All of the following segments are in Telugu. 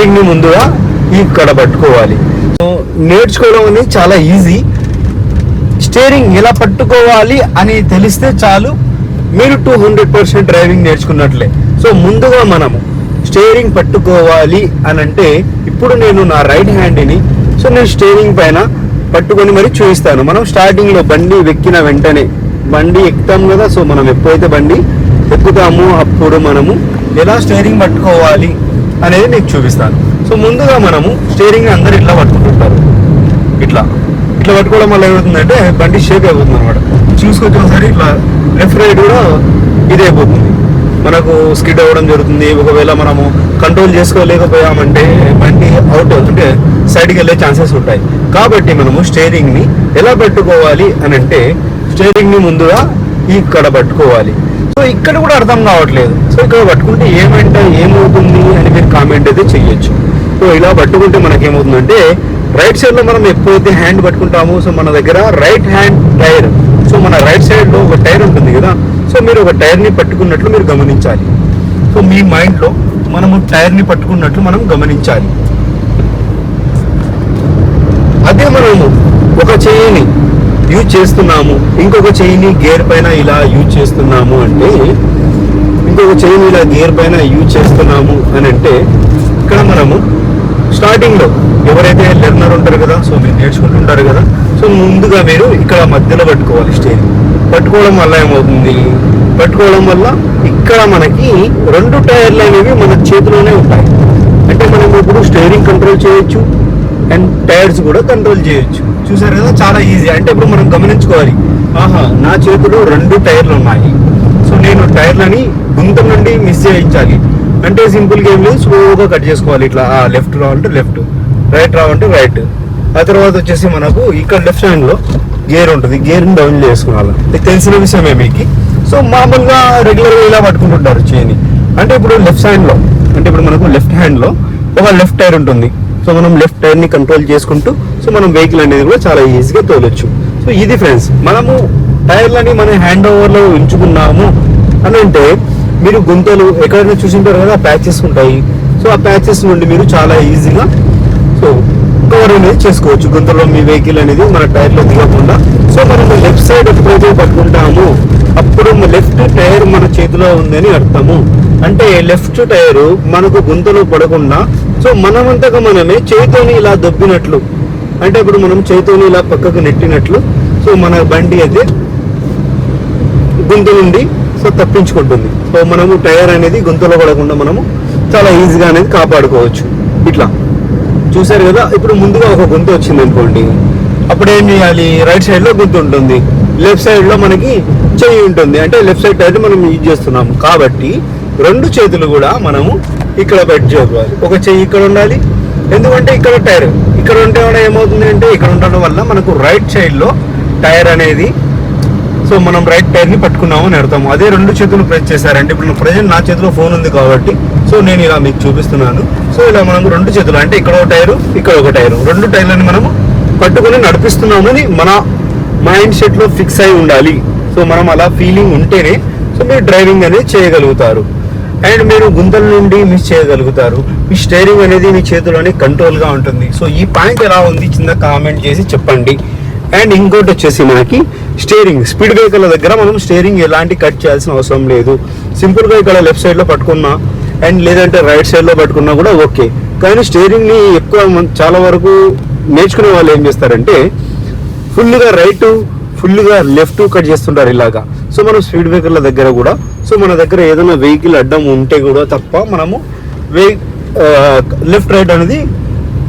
దీన్ని ముందుగా ఇక్కడ పట్టుకోవాలి. సో నేర్చుకోవడం అనేది చాలా ఈజీ. స్టీరింగ్ ఎలా పట్టుకోవాలి అని తెలిస్తే చాలు, మీరు 200% డ్రైవింగ్ నేర్చుకున్నట్లే. సో ముందుగా మనము స్టీరింగ్ పట్టుకోవాలి అని అంటే, ఇప్పుడు నేను నా రైట్ హ్యాండ్ని సో నేను స్టీరింగ్ పైన పట్టుకొని మరి చూపిస్తాను. మనం స్టార్టింగ్లో బండి ఎక్కిన వెంటనే బండి ఎక్కుతాం కదా, సో మనం ఎప్పుడైతే బండి ఎక్కుతామో అప్పుడు మనము ఎలా స్టీరింగ్ పట్టుకోవాలి అనేది మీకు చూపిస్తాను. సో ముందుగా మనము స్టీరింగ్ అందరు ఇట్లా పట్టుకుంటుంటారు. ఇట్లా ఇట్లా పట్టుకోవడం వల్ల ఏమవుతుందంటే బండి షేక్ అయిపోతుంది అనమాట. చూసుకొచ్చి ఒకసారి ఇట్లా లెఫ్ట్ రైట్ కూడా ఇది అయిపోతుంది, మనకు స్కిడ్ అవ్వడం జరుగుతుంది. ఒకవేళ మనము కంట్రోల్ చేసుకోలేకపోయామంటే బండి అవుట్ అంటే సైడ్కి వెళ్ళే ఛాన్సెస్ ఉంటాయి. కాబట్టి మనము స్టీరింగ్ని ఎలా పట్టుకోవాలి అని అంటే, స్టీరింగ్ని ముందుగా ఇక్కడ పట్టుకోవాలి. సో ఇక్కడ కూడా అర్థం కావట్లేదు, సో ఇక్కడ పట్టుకుంటే ఏమవుతుంది అని మీరు కామెంట్ అయితే చెయ్యొచ్చు. సో ఇలా పట్టుకుంటే మనకేమవుతుందంటే, రైట్ సైడ్లో మనం ఎప్పుడైతే హ్యాండ్ పట్టుకుంటామో, సో మన దగ్గర రైట్ హ్యాండ్ టైర్, సో మన రైట్ సైడ్లో ఒక టైర్ ఉంటుంది కదా, సో మీరు ఒక టైర్ని పట్టుకున్నట్లు మీరు గమనించాలి. సో మీ మైండ్లో మనము టైర్ని పట్టుకున్నట్లు మనం గమనించాలి. అదే మనము ఒక చెయ్యిని యూజ్ చేస్తున్నాము, ఇంకొక చెయ్యిని గేర్ పైన ఇలా యూజ్ చేస్తున్నాము అంటే, ఇంకొక చెయ్యిని ఇలా గేర్ పైన యూజ్ చేస్తున్నాము అని అంటే, ఇక్కడ మనము స్టార్టింగ్లో ఎవరైతే లెర్నర్ ఉంటారు కదా, సో మీరు నేర్చుకుంటుంటారు కదా, సో ముందుగా మీరు ఇక్కడ మధ్యలో పట్టుకోవాలి. స్టీరింగ్ పట్టుకోవడం వల్ల ఏమవుతుంది, పట్టుకోవడం వల్ల ఇక్కడ మనకి 2 టైర్లు అనేవి మన చేతిలోనే ఉంటాయి. అంటే మనం ఇప్పుడు స్టీరింగ్ కంట్రోల్ చేయొచ్చు అండ్ టైర్స్ కూడా కంట్రోల్ చేయొచ్చు. చూసారు కదా, చాలా ఈజీ. అంటే ఇప్పుడు మనం గమనించుకోవాలి, ఆహా నా చేతిలో 2 టైర్లు ఉన్నాయి, సో నేను టైర్లని గుంత నుండి మిస్ చేయించాలి అంటే సింపుల్గా ఏం లేదు, స్లోగా కట్ చేసుకోవాలి. ఇట్లా లెఫ్ట్ రావాలంటే లెఫ్ట్, రైట్ రావాలంటే రైట్. ఆ తర్వాత వచ్చేసి మనకు ఇక్కడ లెఫ్ట్ హ్యాండ్లో గేర్ ఉంటుంది, గేర్ని డౌన్ చేసుకోవాలి. ఇది తెలిసిన విషయమే మీకు. సో మామూలుగా రెగ్యులర్గా ఇలా పట్టుకుంటుంటారు చేయని. అంటే ఇప్పుడు లెఫ్ట్ హ్యాండ్లో, అంటే ఇప్పుడు మనకు లెఫ్ట్ హ్యాండ్లో ఒక లెఫ్ట్ టైర్ ఉంటుంది. సో మనం లెఫ్ట్ టైర్ని కంట్రోల్ చేసుకుంటూ సో మనం వెహికల్ అనేది కూడా చాలా ఈజీగా తోలొచ్చు. సో ఇది ఫ్రెండ్స్, మనము టైర్లని మన హ్యాండ్ ఓవర్లో ఉంచుకున్నాము అని అంటే, మీరు గుంతలు ఎక్కడైనా చూసింటారు కదా, ప్యాచెస్ ఉంటాయి. సో ఆ ప్యాచెస్ నుండి మీరు చాలా ఈజీగా సో కవర్ అనేది చేసుకోవచ్చు. గుంతలో మీ వెహికల్ అనేది మన టైర్లో దిగకుండా. సో మనం లెఫ్ట్ సైడ్ ఎప్పుడైతే పట్టుకుంటామో అప్పుడు లెఫ్ట్ టైర్ మన చేతిలో ఉందని అర్థము. అంటే లెఫ్ట్ టైరు మనకు గుంతలో పడకుండా సో మనమంతగా మనమే చేతిని ఇలా దొబ్బినట్లు, అంటే ఇప్పుడు మనం చేతిని ఇలా పక్కకు నెట్టినట్లు సో మన బండి అయితే గుంత నుండి సో తప్పించుకుంటుంది. సో మనము టైర్ అనేది గుంతలో పడకుండా మనము చాలా ఈజీగా అనేది కాపాడుకోవచ్చు. ఇట్లా చూసారు కదా. ఇప్పుడు ముందుగా ఒక గుంత వచ్చింది అనుకోండి, అప్పుడు ఏం చేయాలి, రైట్ సైడ్లో గుంత ఉంటుంది, లెఫ్ట్ సైడ్లో మనకి చెయ్యి ఉంటుంది. అంటే లెఫ్ట్ సైడ్ టైర్ మనం యూజ్ చేస్తున్నాము కాబట్టి 2 చేతులు కూడా మనము ఇక్కడ పెట్టి చేసుకోవాలి. ఒక చెయ్యి ఇక్కడ ఉండాలి, ఎందుకంటే ఇక్కడ టైర్ ఇక్కడ ఉంటే కూడా ఏమవుతుంది అంటే, ఇక్కడ ఉండడం వల్ల మనకు రైట్ సైడ్లో టైర్ అనేది సో మనం రైట్ టైర్ని పట్టుకున్నాము అని అర్థము. అదే 2 చేతులు ప్రెస్ చేశారంటే, ఇప్పుడు ప్రజెంట్ నా చేతిలో ఫోన్ ఉంది కాబట్టి సో నేను ఇలా మీకు చూపిస్తున్నాను. సో ఇలా మనకు 2 చేతులు అంటే ఇక్కడ ఒక టైరు ఇక్కడ ఒక టైరు, 2 టైర్లని మనము పట్టుకొని నడిపిస్తున్నామని మన మైండ్ సెట్లో ఫిక్స్ అయి ఉండాలి. సో మనం అలా ఫీలింగ్ ఉంటేనే సో మీరు డ్రైవింగ్ అనేది చేయగలుగుతారు అండ్ మీరు గుంతల నుండి మిస్ చేయగలుగుతారు. మీ స్టీరింగ్ అనేది మీ చేతిలోనే కంట్రోల్గా ఉంటుంది. సో ఈ పాయింట్ ఎలా ఉంది చిన్న కామెంట్ చేసి చెప్పండి. అండ్ ఇంకోటి వచ్చేసి మనకి స్టీరింగ్, స్పీడ్ బ్రేకర్ల దగ్గర మనం స్టీరింగ్ ఎలాంటి కట్ చేయాల్సిన అవసరం లేదు. సింపుల్గా ఇక్కడ లెఫ్ట్ సైడ్లో పట్టుకున్నా అండ్ లేదంటే రైట్ సైడ్లో పట్టుకున్నా కూడా ఓకే. కానీ స్టీరింగ్ని ఎక్కువ చాలా వరకు నేర్చుకునే వాళ్ళు ఏం చేస్తారంటే, ఫుల్గా రైట్ ఫుల్గా లెఫ్ట్ కట్ చేస్తుంటారు ఇలాగా. సో మనం స్పీడ్ బ్రేకర్ల దగ్గర కూడా సో మన దగ్గర ఏదైనా వెహికల్ అడ్డం ఉంటే కూడా తప్ప మనము లెఫ్ట్ రైట్ అనేది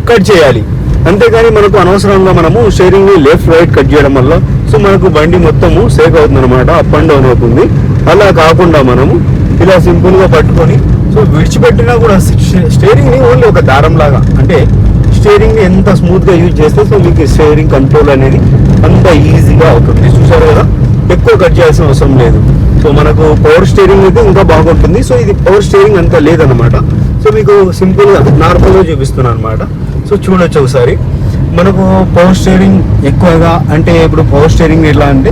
కట్ చేయాలి. అంతేగాని మనకు అనవసరంగా మనము స్టీరింగ్ని లెఫ్ట్ రైట్ కట్ చేయడం వల్ల సో మనకు బండి మొత్తము సేఫ్ అవుతుంది అనమాట, అప్ అండ్ డౌన్ అవుతుంది. అలా కాకుండా మనము ఇలా సింపుల్గా పట్టుకొని సో విడిచిపెట్టినా కూడా స్టీరింగ్ని ఓన్లీ ఒక దారం లాగా, అంటే స్టీరింగ్ని ఎంత స్మూత్గా యూజ్ చేస్తే సో మీకు స్టీరింగ్ కంట్రోల్ అనేది అంత ఈజీగా అవుతుంది. చూసారు కదా, ఎక్కువ కట్ చేయాల్సిన అవసరం లేదు. సో మనకు పవర్ స్టీరింగ్ అయితే ఇంకా బాగుంటుంది. సో ఇది పవర్ స్టీరింగ్ అంతా లేదనమాట. సో మీకు సింపుల్గా నార్మల్గా చూపిస్తున్నాను అనమాట. సో చూడొచ్చు ఒకసారి. మనకు పవర్ స్టీరింగ్ ఎక్కువగా అంటే, ఇప్పుడు పవర్ స్టీరింగ్ ఎలా అంటే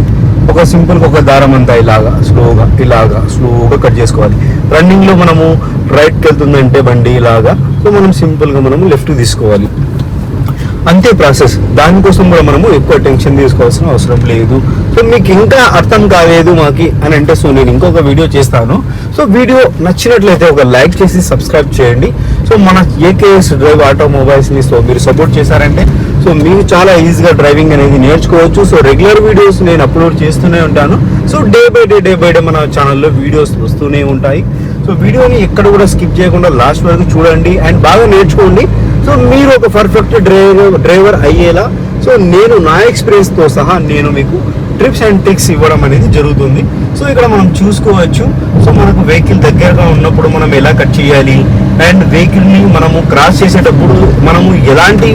ఒక సింపుల్గా ఒక దారం అంతా ఇలాగా స్లోగా కట్ చేసుకోవాలి. రన్నింగ్లో మనము రైట్కి వెళ్తుందంటే బండి ఇలాగా, సో మనం సింపుల్గా మనము లెఫ్ట్ తీసుకోవాలి, అంతే ప్రాసెస్. దానికోసం కూడా మనము ఎక్కువ టెన్షన్ తీసుకోవాల్సిన అవసరం లేదు. సో మీకు ఇంకా అర్థం కాలేదు మాకి అని అంటే, సో నేను ఇంకొక వీడియో చేస్తాను. సో వీడియో నచ్చినట్లయితే ఒక లైక్ చేసి సబ్స్క్రైబ్ చేయండి. సో మన ఏకేఎస్ డ్రైవ్ ఆటోమొబైల్స్ని సో మీరు సపోర్ట్ చేశారంటే సో మీరు చాలా ఈజీగా డ్రైవింగ్ అనేది నేర్చుకోవచ్చు. సో రెగ్యులర్ వీడియోస్ నేను అప్లోడ్ చేస్తూనే ఉంటాను. సో డే బై డే మన ఛానల్లో వీడియోస్ వస్తూనే ఉంటాయి. సో వీడియోని ఎక్కడ కూడా స్కిప్ చేయకుండా లాస్ట్ వరకు చూడండి అండ్ బాగా నేర్చుకోండి. సో మీరు ఒక పర్ఫెక్ట్ డ్రైవర్ అయ్యేలా సో నేను నా ఎక్స్పీరియన్స్తో సహా నేను మీకు ట్రిప్స్ అండ్ ట్రిక్స్ ఇవ్వడం అనేది జరుగుతుంది. సో ఇక్కడ మనం చూసుకోవచ్చు. సో మనకు వెహికల్ దగ్గరగా ఉన్నప్పుడు మనం ఎలా కట్ చేయాలి అండ్ వెహికల్ని మనము క్రాస్ చేసేటప్పుడు మనము ఎలాంటి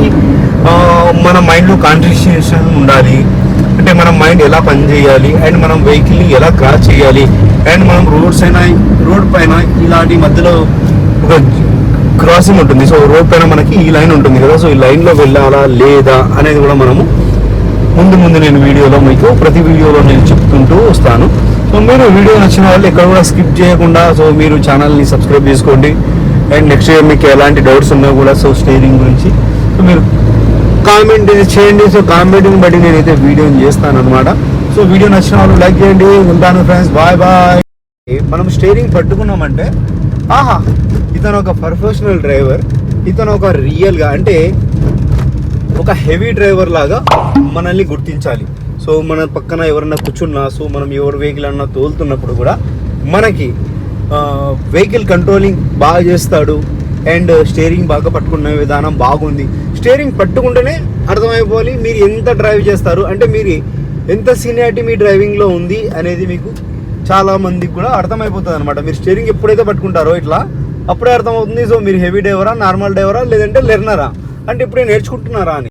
మన మైండ్లో కాన్సన్ట్రేషన్ ఉండాలి అంటే మన మైండ్ ఎలా పనిచేయాలి అండ్ మనం వెహికల్ని ఎలా క్రాస్ చేయాలి అండ్ మనం రోడ్ పైన ఇలాంటి మధ్యలో ఒక క్రాసింగ్ ఉంటుంది. సో రోడ్ పైన మనకి ఈ లైన్ ఉంటుంది కదా, సో ఈ లైన్లో వెళ్ళాలా లేదా అనేది కూడా మనము ముందు నేను వీడియోలో మీకు ప్రతి వీడియోలో నేను చెప్తుంటూ వస్తాను. సో మీరు వీడియో నచ్చిన వాళ్ళు ఎక్కడ కూడా స్కిప్ చేయకుండా సో మీరు ఛానల్ని సబ్స్క్రైబ్ చేసుకోండి. అండ్ నెక్స్ట్ మీకు ఎలాంటి డౌట్స్ ఉన్నా కూడా సో స్టీరింగ్ గురించి సో మీరు కామెంట్ చేయండి. సో కామెంట్ని బట్టి నేనైతే వీడియోని చేస్తాను అనమాట. సో వీడియో నచ్చిన వాళ్ళు లైక్ చేయండి. ఉంటాను ఫ్రెండ్స్, బాయ్ బాయ్. మనం స్టీరింగ్ పట్టుకున్నామంటే ఆహా ఇతను ఒక ప్రొఫెషనల్ డ్రైవర్, ఇతను ఒక రియల్గా అంటే ఒక హెవీ డ్రైవర్ లాగా మనల్ని గుర్తించాలి. సో మన పక్కన ఎవరన్నా కూర్చున్నా సో మనం ఎవరు వెహికల్ అన్నా తోలుతున్నప్పుడు కూడా మనకి వెహికల్ కంట్రోలింగ్ బాగా చేస్తాడు అండ్ స్టీరింగ్ బాగా పట్టుకునే విధానం బాగుంది. స్టీరింగ్ పట్టుకుంటేనే అర్థమైపోవాలి మీరు ఎంత డ్రైవ్ చేస్తారు అంటే మీరు ఎంత సీనియారిటీ మీ డ్రైవింగ్లో ఉంది అనేది మీకు చాలా మందికి కూడా అర్థమైపోతుంది అనమాట. మీరు స్టీరింగ్ ఎప్పుడైతే పట్టుకుంటారో ఇట్లా అప్పుడే అర్థమవుతుంది. సో మీరు హెవీ డ్రైవరా, నార్మల్ డ్రైవరా, లేదంటే లెర్నరా, అంటే ఇప్పుడే నేర్చుకుంటున్నారా అని.